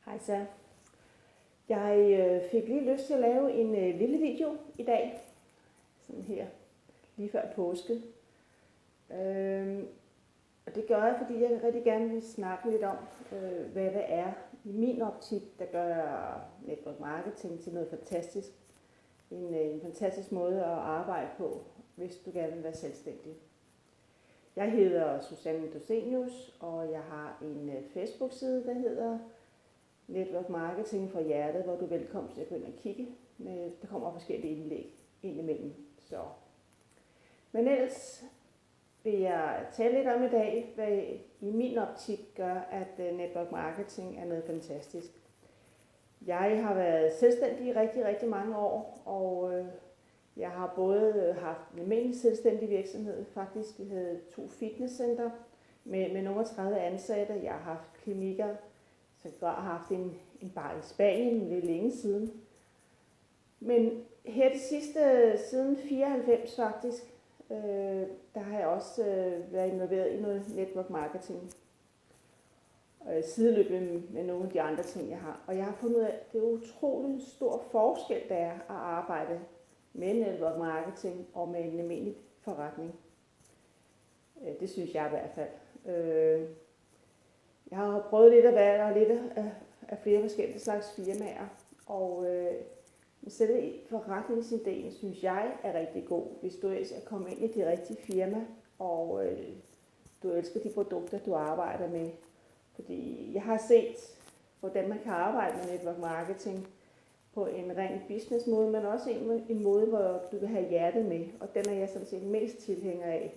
Hej så. Jeg fik lige lyst til at lave en lille video i dag, sådan her, lige før påske. Og det gør jeg, fordi jeg rigtig gerne vil snakke lidt om, hvad det er i min optik, der gør network marketing til noget fantastisk. En fantastisk måde at arbejde på, hvis du gerne vil være selvstændig. Jeg hedder Susanne Dosenius, og jeg har en Facebook-side, der hedder Network Marketing for Hjertet, hvor du er velkommen til at gå ind og kigge. Der kommer forskellige indlæg ind imellem. Så. Men ellers vil jeg tale lidt om i dag, hvad i min optik gør, at network marketing er noget fantastisk. Jeg har været selvstændig i rigtig, rigtig mange år, og jeg har både haft en almindelig selvstændig virksomhed. Faktisk vi havde 2 fitnesscenter med nogle 30 ansatte. Jeg har haft klinikker, så jeg har haft en bar i Spanien lidt længe siden. Men her det sidste, siden 94 faktisk, der har jeg også været involveret i noget network marketing. Sideløbende med nogle af de andre ting, jeg har. Og jeg har fundet ud af, at det er utrolig stor forskel, der er at arbejde med network marketing og med en almindelig forretning. Det synes jeg i hvert fald. Jeg har prøvet lidt at være lidt af flere forskellige slags firmaer, og selve forretningsideen synes jeg er rigtig god, hvis du elsker at komme ind i det rigtige firma, og du elsker de produkter, du arbejder med. Fordi jeg har set, hvordan man kan arbejde med network marketing på en ren business måde, men også en måde, hvor du kan have hjertet med, og den er jeg sådan set mest tilhænger af.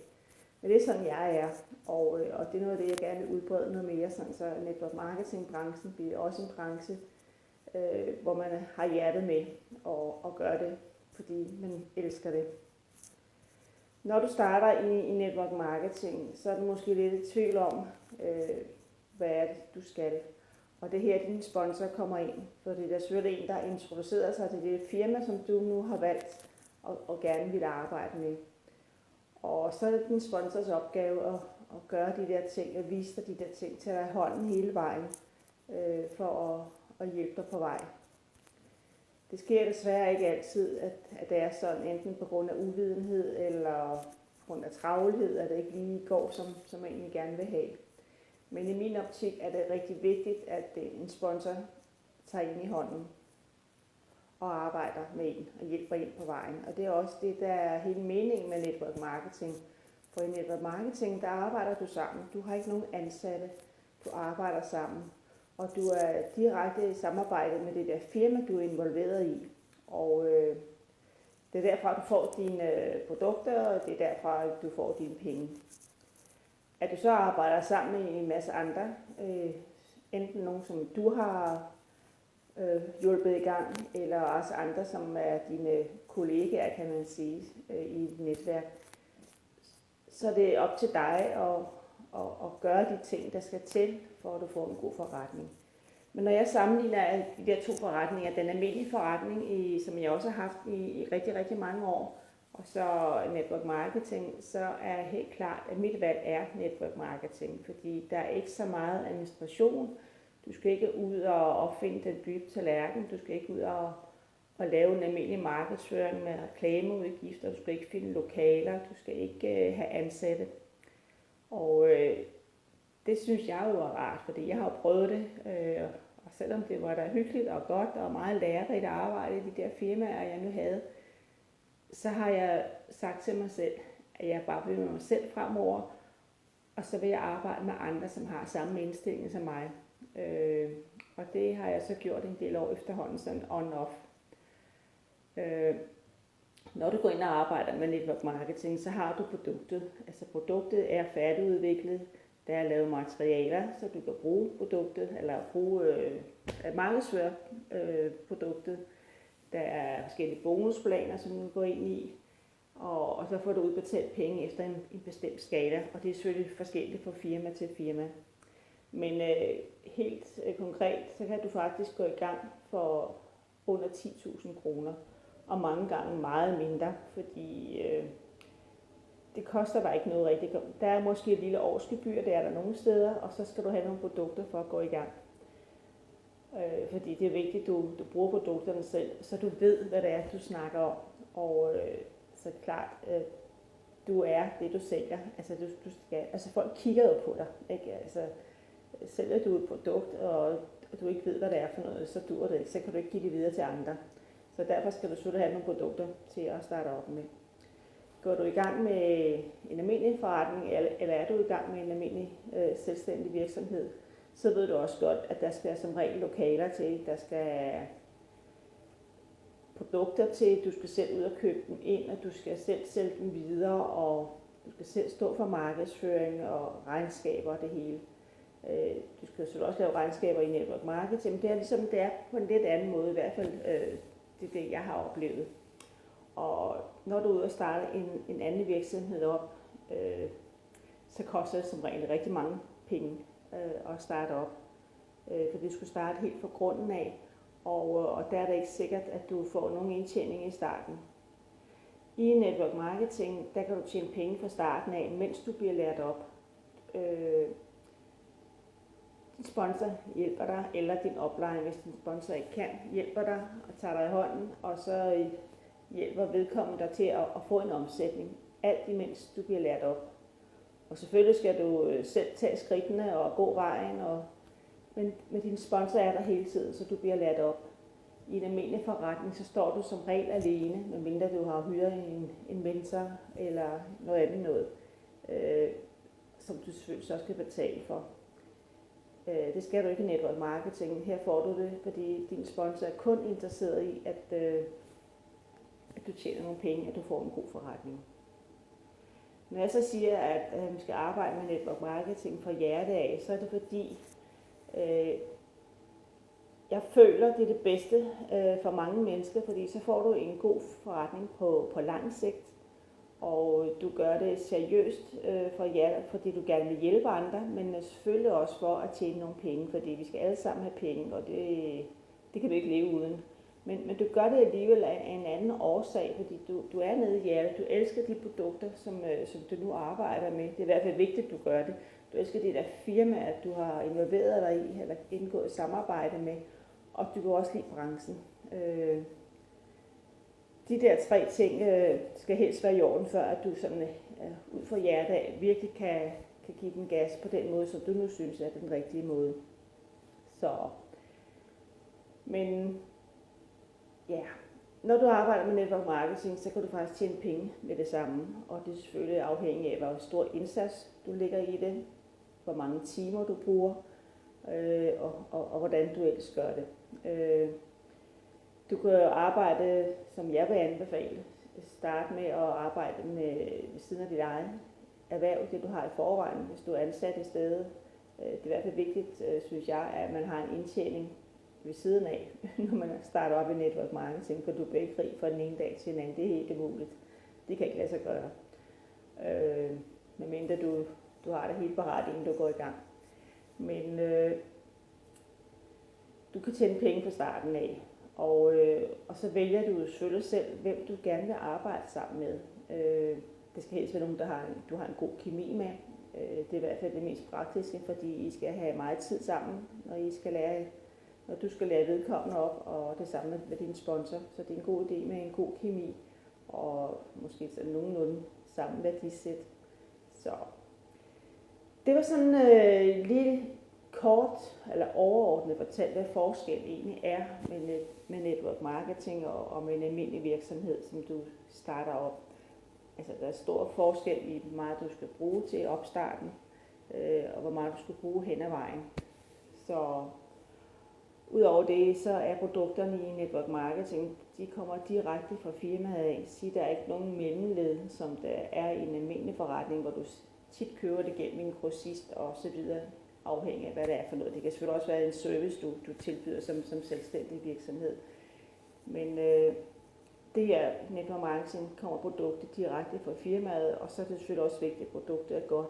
Men det er sådan, jeg er, og det er noget af det, jeg gerne vil udbrede noget mere, sådan, så network marketing-branchen bliver også en branche, hvor man har hjertet med og gør det, fordi man elsker det. Når du starter i network marketing, så er du måske lidt i tvivl om, hvad er det, du skal. Og det her, din sponsor kommer ind, for det er selvfølgelig en, der introducerer sig til det firma, som du nu har valgt og gerne vil arbejde med. Og så er det din sponsors opgave at gøre de der ting, og vise dig de der ting, til dig i hånden hele vejen, for at hjælpe dig på vej. Det sker desværre ikke altid, at det er sådan, enten på grund af uvidenhed, eller på grund af travlhed, at det ikke lige går, som man egentlig gerne vil have. Men i min optik er det rigtig vigtigt, at en sponsor tager ind i hånden og arbejder med en og hjælper ind på vejen. Og det er også det, der er hele meningen med network marketing. For i network marketing, der arbejder du sammen. Du har ikke nogen ansatte. Du arbejder sammen. Og du er direkte i samarbejde med det der firma, du er involveret i. Og det er derfra, du får dine produkter, og det er derfra, du får dine penge. At du så arbejder sammen med en masse andre, enten nogen, som du har hjulpet i gang, eller også andre, som er dine kollegaer, kan man sige, i et netværk. Så det er op til dig at gøre de ting, der skal til, for at du får en god forretning. Men når jeg sammenligner de der 2 forretninger, den almindelige forretning, som jeg også har haft i rigtig, rigtig mange år, og så network marketing, så er helt klart, at mit valg er network marketing, fordi der er ikke så meget administration. Du skal ikke ud og opfinde den dybe tallerken, du skal ikke ud og lave en almindelig markedsføring med reklameudgifter, du skal ikke finde lokaler, du skal ikke have ansatte. Og det synes jeg jo er rart, fordi jeg har prøvet det, og selvom det var da hyggeligt og godt og meget lærerigt at arbejde i de der firmaer, jeg nu havde, så har jeg sagt til mig selv, at jeg bare vil med mig selv fremover, og så vil jeg arbejde med andre, som har samme indstilling som mig. Og det har jeg så gjort en del år efterhånden, sådan on-off. Når du går ind og arbejder med network marketing, så har du produktet. Altså produktet er færdigudviklet. Der er lavet materialer, så du kan bruge produktet, eller markedsføre produktet. Der er forskellige bonusplaner, som du går ind i, og så får du udbetalt penge efter en bestemt skala, og det er selvfølgelig forskelligt fra firma til firma. Men helt konkret, så kan du faktisk gå i gang for under 10.000 kroner, og mange gange meget mindre, fordi det koster bare ikke noget rigtigt. Der er måske et lille årsgebyr, det er der nogle steder, og så skal du have nogle produkter for at gå i gang. Fordi det er vigtigt, at du bruger produkterne selv, så du ved, hvad det er, du snakker om. Og så klart, du er det, du sælger. Altså folk kigger jo på dig. Ikke? Altså, sælger du et produkt, og du ikke ved, hvad det er for noget, så duer det ikke. Så kan du ikke give det videre til andre. Så derfor skal du selvfølgelig have nogle produkter til at starte op med. Går du i gang med en almindelig forretning, eller er du i gang med en almindelig selvstændig virksomhed, så ved du også godt, at der skal som regel lokaler til, der skal produkter til, du skal selv ud og købe dem ind, og du skal selv sælge dem videre, og du skal selv stå for markedsføring og regnskaber og det hele. Du skal selvfølgelig også lave regnskaber i network marketing, men det er ligesom det er på en lidt anden måde, i hvert fald det er det, jeg har oplevet. Og når du er ude og starte en anden virksomhed op, så koster det som regel rigtig mange penge at starte op. For du skulle starte helt fra grunden af, og der er det ikke sikkert, at du får nogen indtjening i starten. I network marketing, der kan du tjene penge fra starten af, mens du bliver lært op. Din sponsor hjælper dig, eller din upline, hvis din sponsor ikke kan, hjælper dig og tager dig i hånden, og så hjælper vedkommende dig til at få en omsætning, alt imens du bliver lært op. Og selvfølgelig skal du selv tage skridtene og gå vejen, men din sponsor er der hele tiden, så du bliver lært op. I en almindelig forretning, så står du som regel alene, medmindre du har hyret en mentor eller noget andet noget, som du selvfølgelig også skal betale for. Det skal du ikke i network marketing. Her får du det, fordi din sponsor er kun interesseret i, at du tjener nogle penge, at du får en god forretning. Når jeg så siger, at vi skal arbejde med network marketing fra hjerte af, så er det fordi, jeg føler, det er det bedste for mange mennesker, fordi så får du en god forretning på lang sigt, og du gør det seriøst fordi du gerne vil hjælpe andre, men selvfølgelig også for at tjene nogle penge, fordi vi skal alle sammen have penge, og det kan vi ikke leve uden. Men du gør det alligevel af en anden årsag, fordi du er nede i hjertet. Du elsker de produkter, som du nu arbejder med. Det er i hvert fald vigtigt, at du gør det. Du elsker det der firma, at du har involveret dig i, eller indgået samarbejde med, og du kan også lide branchen. De der 3 ting skal helst være i orden, før at du sådan, ud fra hjertet af virkelig kan give den gas på den måde, som du nu synes er den rigtige måde. Så, men ja, når du arbejder med network marketing, så kan du faktisk tjene penge med det samme, og det er selvfølgelig afhængigt af, hvor stor indsats du lægger i det, hvor mange timer du bruger, og hvordan du ellers gør det. Du kan jo arbejde, som jeg vil anbefale, starte med at arbejde ved siden af dit eget erhverv, det du har i forvejen, hvis du er ansat i stedet. Det er i hvert fald vigtigt, synes jeg, at man har en indtjening ved siden af, når man starter op i network marketing, for du bliver ikke fri fra den ene dag til den anden. Det er helt umuligt. Det kan ikke lade sig gøre. Medmindre du har det helt parat, inden du går i gang. Men du kan tjene penge fra starten af, og så vælger du selvfølgelig selv, hvem du gerne vil arbejde sammen med. Det skal helst være nogen, du har en god kemi med. Det er i hvert fald det mest praktiske, fordi I skal have meget tid sammen, når du skal lære vedkommende op, og det samme med din sponsor. Så det er en god idé med en god kemi, og måske sådan nogenlunde samme værdisæt. Så det var sådan lige kort eller overordnet fortalt, hvad forskel egentlig er med network marketing og med en almindelig virksomhed, som du starter op. Altså der er stor forskel i, hvor meget du skal bruge til opstarten, og hvor meget du skal bruge hen ad vejen. Så udover det, så er produkterne i network marketing, de kommer direkte fra firmaet af. Så der er ikke nogen mellemled, som der er i en almindelig forretning, hvor du tit køber det gennem en grossist og så videre, afhængig af hvad det er for noget. Det kan selvfølgelig også være en service, du tilbyder som selvstændig virksomhed. Men det her network marketing kommer produktet direkte fra firmaet, og så er det selvfølgelig også vigtigt, at produktet er godt.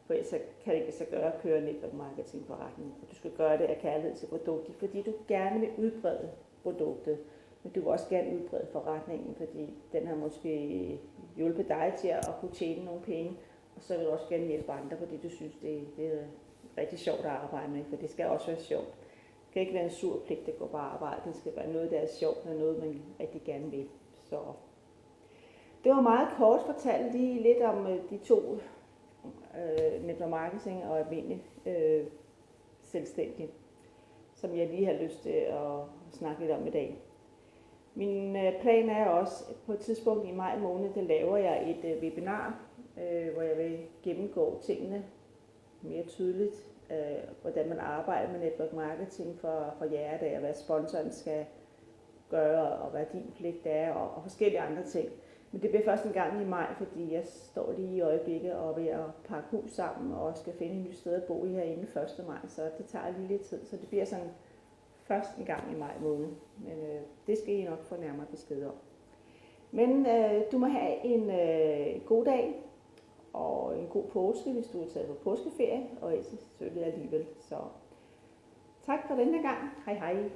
For ellers kan det ikke så gøre at køre network marketing forretning. Og du skal gøre det af kærlighed til produktet, fordi du gerne vil udbrede produktet. Men du vil også gerne udbrede forretningen, fordi den har måske hjulpet dig til at kunne tjene nogle penge. Og så vil du også gerne hjælpe andre, fordi du synes, det er rigtig sjovt at arbejde med, for det skal også være sjovt. skal ikke være en sur pligt at gå på arbejde. Det skal være noget, der er sjovt, og noget, man rigtig gerne vil. Så det var meget kort fortalt lige lidt om de to, network marketing og almindelig selvstændig, som jeg lige har lyst til at snakke lidt om i dag. Min plan er også, at på et tidspunkt i maj måned, der laver jeg et webinar, hvor jeg vil gennemgå tingene mere tydeligt, hvordan man arbejder med network marketing for jer, og hvad sponsoren skal gøre, og hvad din pligt er, og forskellige andre ting. Men det bliver først en gang i maj, fordi jeg står lige i øjeblikket og er ved at pakke hus sammen, og skal finde et nyt sted at bo i herinde 1. maj, så det tager lige lidt tid, så det bliver sådan først en gang i maj måned. Men det skal I nok få nærmere besked om. Men du må have en god dag, og en god påske, hvis du er taget på påskeferie, og ellers selvfølgelig alligevel. Så tak for denne gang. Hej hej.